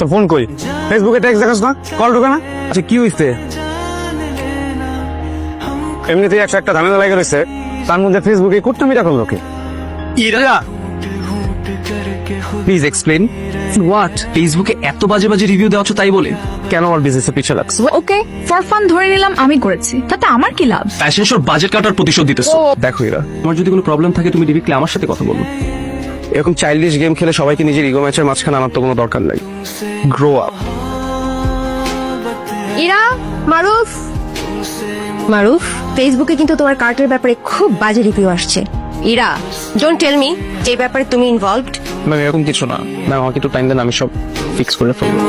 তোর ফোন কই? ফেসবুকে টেক্সট দেখাস না, কল ঢোকে না? আচ্ছা কি হইছে? এমনিতেই একটা ঝামেলা লাগে রয়েছে, তার মধ্যে ফেসবুকে কুটনামিটা করলো কে? ইরা প্লিজ এক্সপ্লেন হোয়াট ফেসবুকে এত বাজে বাজে রিভিউ দেওয়া তাই বলে কেন আমার বিজনেসে পিছিয়ে লাগছে? ওকে ফর ফান ধরে নিলাম আমি করেছি, তাতে আমার কি লাভ? ফ্যাশন শোর বাজেট কাটার প্রতিশোধ দিতেছো। দেখো ইরা, তোমার যদি কোনো প্রবলেম থাকে তুমি ডিরেক্টলি আমার সাথে কথা বলো। এরকম চাইল্ডিশ গেম খেলে সবাইকে নিজের ইগো ম্যাচের মাঝখানে আনার তো কোনো দরকার নাই। Grow up. ইরা, মারুফ মারুফ ফেসবুকে কিন্তু তোমার কার্টের ব্যাপারে খুব বাজে রিভিউ আসছে। ইরা, ডোন্ট টেল মি যে ব্যাপারে তুমি ইনভলভড। ম্যাম এরকম কিছু না ম্যাম, আমাকে একটু টাইম দেন, আমি সব ফিক্স করে ফেলবো।